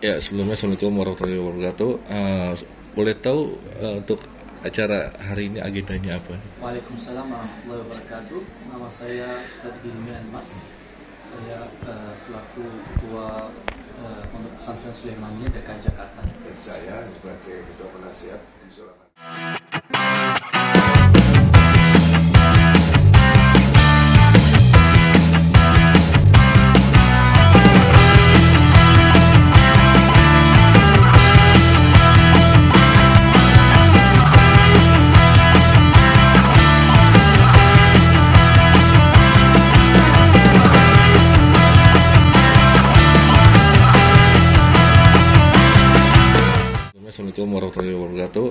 Ya, sebelumnya Assalamualaikum warahmatullahi wabarakatuh. Boleh tahu untuk acara hari ini agendanya apa? Waalaikumsalam warahmatullahi wabarakatuh. Nama saya Ustadz Hilmi Almas. Saya selaku Ketua Pondok Pesantren Sulaimaniyah DKI Jakarta. Dan saya sebagai Ketua Penasihat di Sulaiman. Assalamualaikum warahmatullahi wabarakatuh.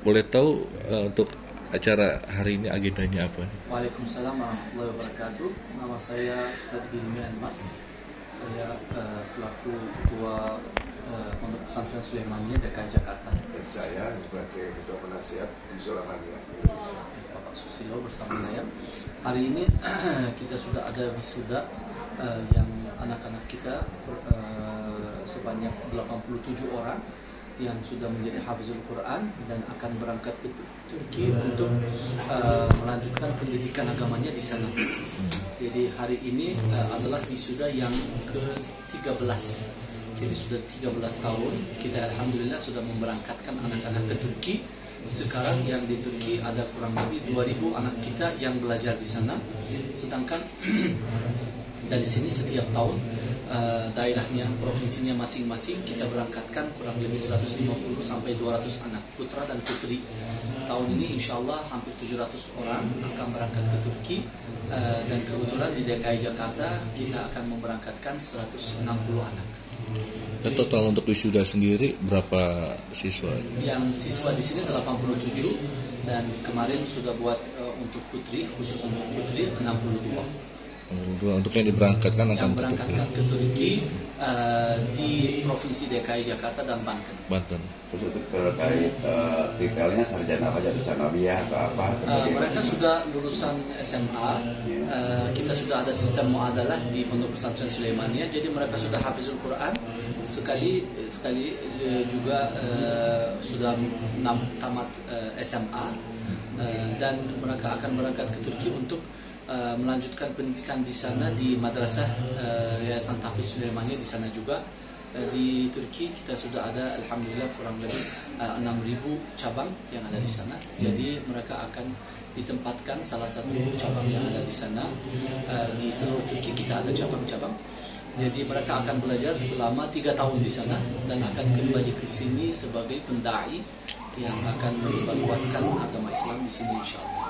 Boleh tahu untuk acara hari ini agendanya apa? Waalaikumsalam warahmatullahi wabarakatuh. Nama saya Ustadz Hilmi Almas. Saya selaku Ketua Pondok Pesantren Sulaimaniyah DKI Jakarta. Dan saya sebagai Ketua Penasihat di Sulaimaniyah Indonesia. Bapak Susilo bersama saya. Hari ini kita sudah ada wisuda yang anak-anak kita sebanyak 87 orang yang sudah menjadi hafizul Quran dan akan berangkat ke Turki untuk melanjutkan pendidikan agamanya di sana. Jadi hari ini adalah wisuda yang ke-13. Jadi sudah 13 tahun kita alhamdulillah sudah memberangkatkan anak-anak ke Turki. Sekarang yang di Turki ada kurang lebih 2000 anak kita yang belajar di sana. Sedangkan dari sini setiap tahun daerahnya, provinsinya masing-masing kita berangkatkan kurang lebih 150 sampai 200 anak putra dan putri. Tahun ini insya Allah hampir 700 orang akan berangkat ke Turki dan kebetulan di DKI Jakarta kita akan memberangkatkan 160 anak. Dan total untuk wisuda sendiri berapa siswa? Yang siswa di sini 87 dan kemarin sudah buat untuk putri, khusus untuk putri 62. Untuk yang diberangkatkan akan yang berangkatkan ke Turki di Provinsi DKI Jakarta dan Banten. Terus untuk terkait detailnya sarjana apa, jadi sanawiyah atau apa? Mereka sudah lulusan SMA. Kita sudah ada sistem muadalah di Pondok Pesantren Sulaimaniyah. Jadi mereka sudah hafizul Quran sekali juga sudah tamat SMA dan mereka akan berangkat ke Turki untuk melanjutkan pendidikan di sana di madrasah Yayasan Tahfiz Sulaimaniyah di sana juga. Di Turki kita sudah ada alhamdulillah kurang lebih 6.000 cabang yang ada di sana. Jadi mereka akan ditempatkan salah satu cabang yang ada di sana. Di seluruh Turki kita ada cabang-cabang. Jadi mereka akan belajar selama 3 tahun di sana dan akan kembali ke sini sebagai pendai yang akan menyebarluaskan agama Islam di sini insyaallah.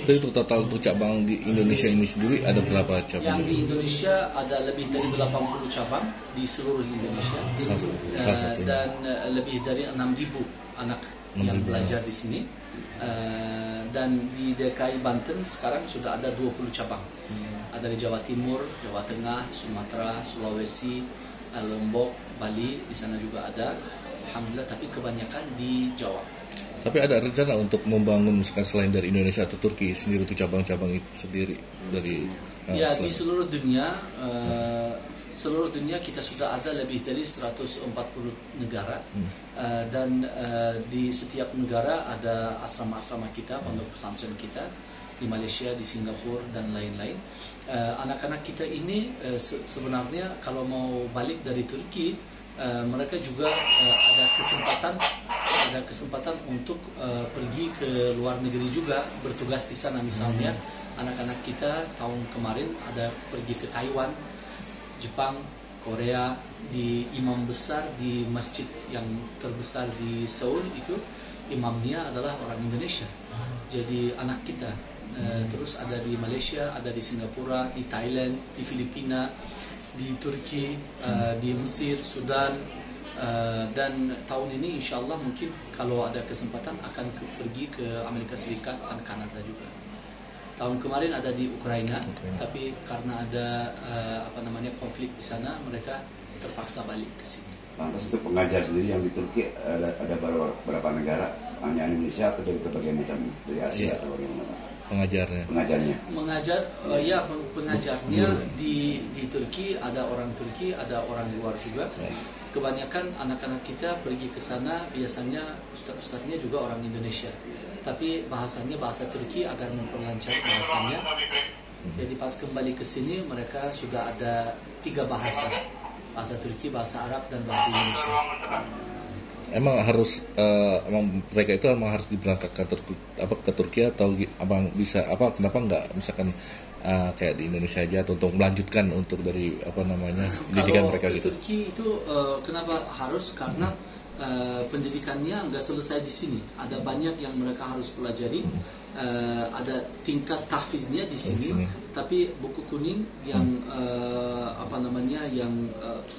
Itu total untuk cabang di Indonesia ini sendiri ada berapa cabang? Yang di Indonesia ada lebih dari 80 cabang di seluruh Indonesia dan lebih dari 6.000 anak yang belajar di sini. Dan di DKI Banten sekarang sudah ada 20 cabang. Ada di Jawa Timur, Jawa Tengah, Sumatera, Sulawesi, Lombok, Bali, di sana juga ada. Alhamdulillah, tapi kebanyakan di Jawa. Tapi ada rencana untuk membangun misalkan selain dari Indonesia atau Turki sendiri untuk cabang-cabang itu sendiri dari ya di seluruh dunia. Seluruh dunia kita sudah ada lebih dari 140 negara dan di setiap negara ada asrama-asrama kita, pondok pesantren kita di Malaysia, di Singapura dan lain-lain. Anak-anak kita ini sebenarnya kalau mau balik dari Turki mereka juga ada kesempatan untuk pergi ke luar negeri juga bertugas di sana. Misalnya anak-anak kita tahun kemarin ada pergi ke Taiwan, Jepang, Korea, di imam besar di masjid yang terbesar di Seoul itu imamnya adalah orang Indonesia. Jadi anak kita terus ada di Malaysia, ada di Singapura, di Thailand, di Filipina, di Turki, di Mesir, Sudan, dan tahun ini insya Allah mungkin kalau ada kesempatan akan pergi ke Amerika Serikat dan Kanada juga. Tahun kemarin ada di Ukraina, tapi karena ada konflik di sana, mereka terpaksa balik ke sini. Lantas untuk pengajar sendiri yang di Turki ada berapa negara? Hanya Indonesia atau dari berbagai macam dari Asia atau bagaimana? pengajarnya. Pengajarnya di Turki ada orang Turki, ada orang luar juga. Kebanyakan anak-anak kita pergi ke sana biasanya ustadz-ustadznya juga orang Indonesia, tapi bahasanya bahasa Turki agar memperlancar bahasanya. Jadi pas kembali ke sini mereka sudah ada 3 bahasa Turki, bahasa Arab, dan bahasa Indonesia. Emang mereka itu harus diberangkatkan ke Turki atau abang bisa kenapa nggak misalkan kayak di Indonesia aja atau untuk melanjutkan untuk dari pendidikan mereka gitu? Turki itu kenapa harus? Karena pendidikannya nggak selesai di sini. Ada banyak yang mereka harus pelajari. Ada tingkat tahfiznya di sini, tapi buku kuning yang yang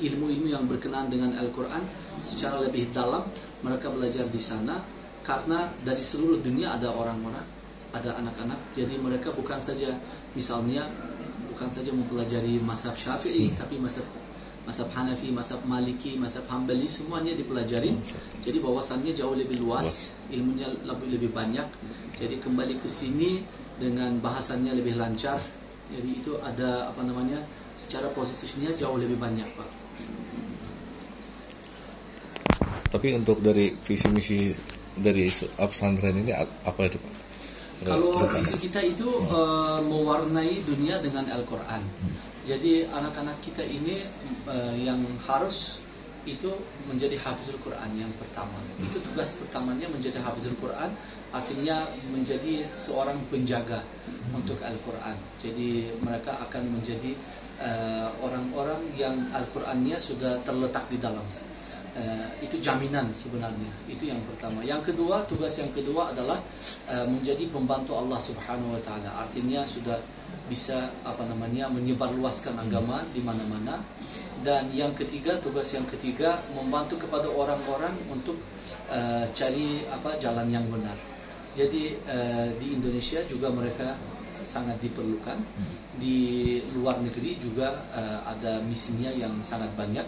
ilmu-ilmu yang berkenaan dengan Al-Quran secara lebih dalam mereka belajar di sana, karena dari seluruh dunia ada orang-orang, ada anak-anak. Jadi mereka bukan saja mempelajari mazhab Syafi'i, tapi mazhab Hanafi, mazhab Maliki, mazhab Hambali, semuanya dipelajari. Jadi wawasannya jauh lebih luas, ilmunya lebih banyak. Jadi kembali ke sini dengan bahasanya lebih lancar. Jadi itu ada secara positifnya jauh lebih banyak, Pak. Tapi untuk dari visi misi dari pesantren ini apa itu, Pak? Kalau visi kita itu mewarnai dunia dengan Al-Quran. Jadi anak-anak kita ini yang harus itu menjadi hafizul Quran yang pertama. Itu tugas pertamanya, menjadi hafizul Quran, artinya menjadi seorang penjaga untuk Al-Quran. Jadi mereka akan menjadi orang-orang yang Al-Qurannya sudah terletak di dalam. Itu jaminan sebenarnya. Itu yang pertama. Yang kedua, tugas yang kedua adalah menjadi pembantu Allah Subhanahu wa taala. Artinya sudah bisa menyebarluaskan agama di mana-mana. Dan yang ketiga, tugas yang ketiga, membantu kepada orang-orang untuk cari jalan yang benar. Jadi di Indonesia juga mereka sangat diperlukan. Di luar negeri juga ada misinya yang sangat banyak.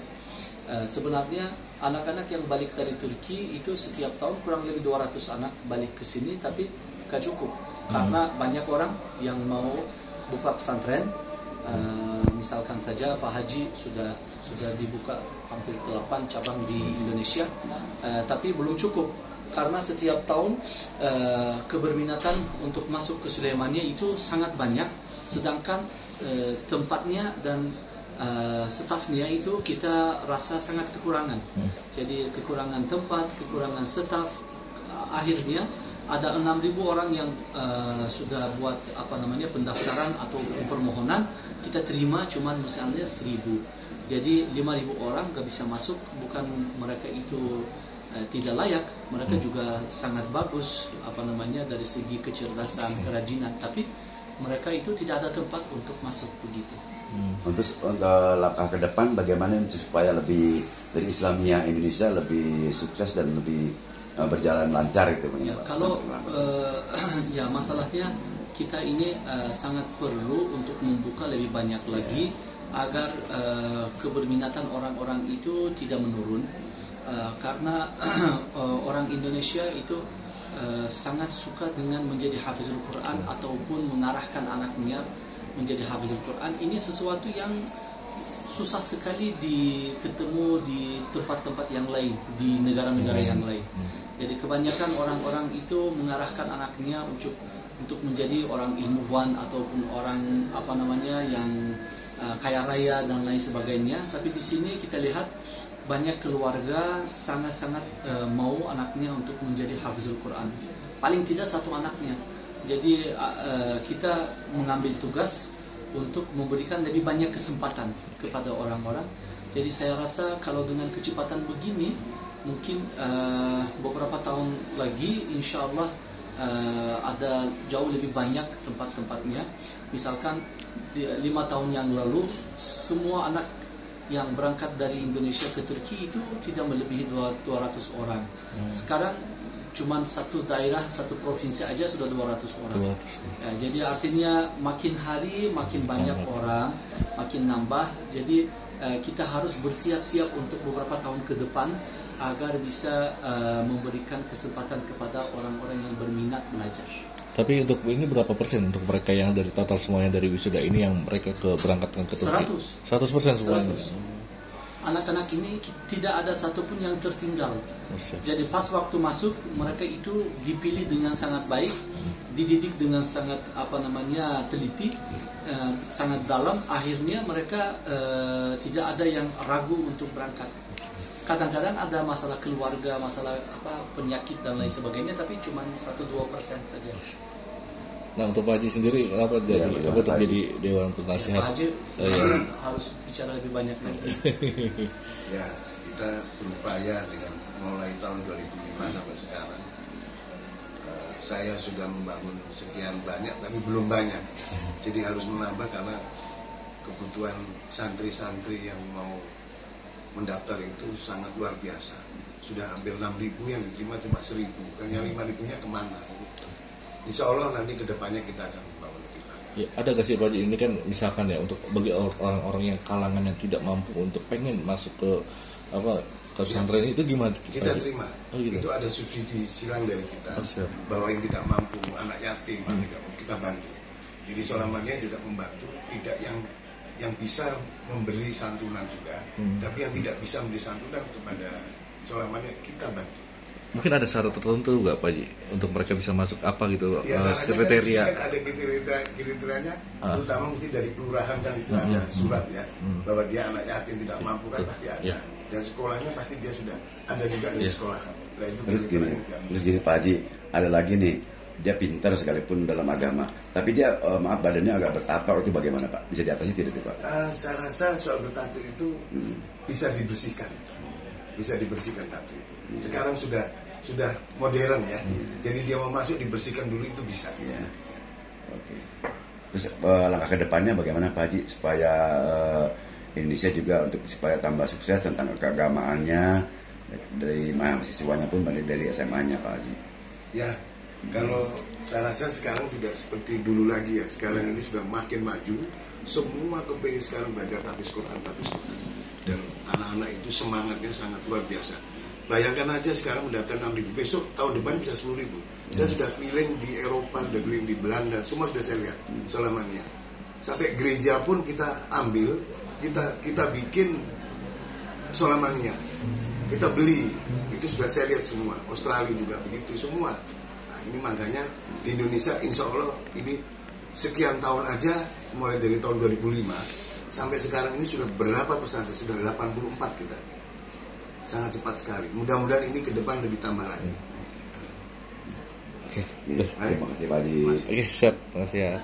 Sebenarnya anak-anak yang balik dari Turki itu setiap tahun kurang lebih 200 anak balik ke sini, tapi gak cukup karena banyak orang yang mau buka pesantren. Misalkan saja Pak Haji sudah dibuka hampir 8 cabang di Indonesia, tapi belum cukup karena setiap tahun keberminatan untuk masuk ke Sulaimania itu sangat banyak, sedangkan tempatnya dan stafnya itu kita rasa sangat kekurangan. Jadi kekurangan tempat, kekurangan staf. Akhirnya ada 6.000 orang yang sudah buat pendaftaran atau permohonan, kita terima cuman misalnya 1.000. Jadi 5.000 orang gak bisa masuk. Bukan mereka itu tidak layak, mereka juga sangat bagus dari segi kecerdasan, kerajinan, tapi mereka itu tidak ada tempat untuk masuk begitu. Untuk langkah ke depan bagaimana supaya lebih dari Islamiyah Indonesia lebih sukses dan lebih berjalan lancar itu? Kalau masalahnya kita ini sangat perlu untuk membuka lebih banyak lagi agar keberminatan orang-orang itu tidak menurun, karena orang Indonesia itu sangat suka dengan menjadi hafizul Quran ataupun mengarahkan anaknya menjadi hafizul Quran. Ini sesuatu yang susah sekali ketemu di tempat-tempat yang lain, di negara-negara yang lain. Jadi kebanyakan orang-orang itu mengarahkan anaknya untuk menjadi orang ilmuwan ataupun orang yang kaya raya dan lain sebagainya. Tapi di sini kita lihat banyak keluarga sangat-sangat mau anaknya untuk menjadi hafizul Quran. Paling tidak satu anaknya. Jadi kita mengambil tugas untuk memberikan lebih banyak kesempatan kepada orang-orang. Jadi saya rasa kalau dengan kecepatan begini, mungkin beberapa tahun lagi insya Allah ada jauh lebih banyak tempat-tempatnya. Misalkan 5 tahun yang lalu semua anak yang berangkat dari Indonesia ke Turki itu tidak melebihi 200 orang. Sekarang cuman satu daerah, satu provinsi aja sudah 200 orang. Ya, jadi artinya makin hari makin banyak orang, makin nambah. Jadi kita harus bersiap-siap untuk beberapa tahun ke depan agar bisa memberikan kesempatan kepada orang-orang yang berminat belajar. Tapi untuk ini berapa persen untuk mereka yang dari total semuanya dari wisuda ini yang mereka berangkatkan ke Turki? 100% semuanya. 100%. Anak-anak ini tidak ada satupun yang tertinggal. Jadi pas waktu masuk mereka itu dipilih dengan sangat baik, dididik dengan sangat teliti, sangat dalam. Akhirnya mereka tidak ada yang ragu untuk berangkat. Kadang-kadang ada masalah keluarga, masalah penyakit dan lain sebagainya, tapi cuma 1-2% saja. Nah, untuk Pak Haji sendiri kenapa jadi Dewan Penasihat? Pak Haji harus bicara lebih banyak lagi. Ya, kita berupaya dengan mulai tahun 2005 sampai sekarang. Saya sudah membangun sekian banyak, tapi belum banyak. Jadi harus menambah karena kebutuhan santri-santri yang mau mendaftar itu sangat luar biasa. Sudah hampir 6.000, yang diterima cuma 1.000. Kan yang 5.000-nya kemana? Insya Allah nanti kedepannya kita akan membangun lebih banyak. Ya, ada nggak sih Pak Haji, ini kan misalkan ya untuk bagi orang-orang yang kalangan yang tidak mampu untuk pengen masuk ke pesantren itu gimana? Kita terima. Gitu. Itu ada subsidi silang dari kita bahwa yang tidak mampu, anak yatim, kita bantu. Jadi solamannya juga membantu, tidak yang bisa memberi santunan juga, tapi yang tidak bisa memberi santunan kepada solamannya kita bantu. Mungkin ada syarat tertentu nggak Pak Haji untuk mereka bisa masuk apa gitu ya, kriteria? Kan ada kriterianya, terutama mungkin dari kelurahan kan itu ada surat ya bahwa dia anak yatim tidak mampu kan pasti ada. Dan sekolahnya pasti dia sudah ada juga di sekolah. Nah, itu terus gini Pak Haji, ada lagi nih, dia pintar sekalipun dalam agama, tapi dia badannya agak bertato, itu bagaimana Pak? Bisa diatasi tidak itu Pak? Saya rasa soal bertato itu bisa dibersihkan. Bisa dibersihkan tato itu. Sekarang sudah modern ya. Jadi dia mau masuk dibersihkan dulu itu bisa. Ya. Oke. Terus langkah ke depannya bagaimana Pak Haji supaya Indonesia juga supaya tambah sukses tentang keagamaannya dari mahasiswanya pun dari SMA-nya Pak Haji. Ya, kalau saya rasa sekarang tidak seperti dulu lagi ya. Sekarang ini sudah makin maju. Semua kepingin sekarang belajar tahfiz Quran. Dan anak-anak itu semangatnya sangat luar biasa. Bayangkan aja sekarang mendaftar 6.000, besok tahun depan bisa 10.000. Saya sudah keliling di Eropa, sudah keliling di Belanda, semua sudah saya lihat solamannya. Sampai gereja pun kita ambil, kita bikin solamannya, kita beli, itu sudah saya lihat semua. Australia juga begitu semua. Nah, ini makanya di Indonesia insya Allah ini sekian tahun aja, mulai dari tahun 2005 sampai sekarang ini sudah berapa pesantren? Sudah 84 kita. Sangat cepat sekali. Mudah-mudahan ini ke depan lebih tambah lagi. Oke. Terima kasih Pak Haji. Oke, siap. Terima kasih ya.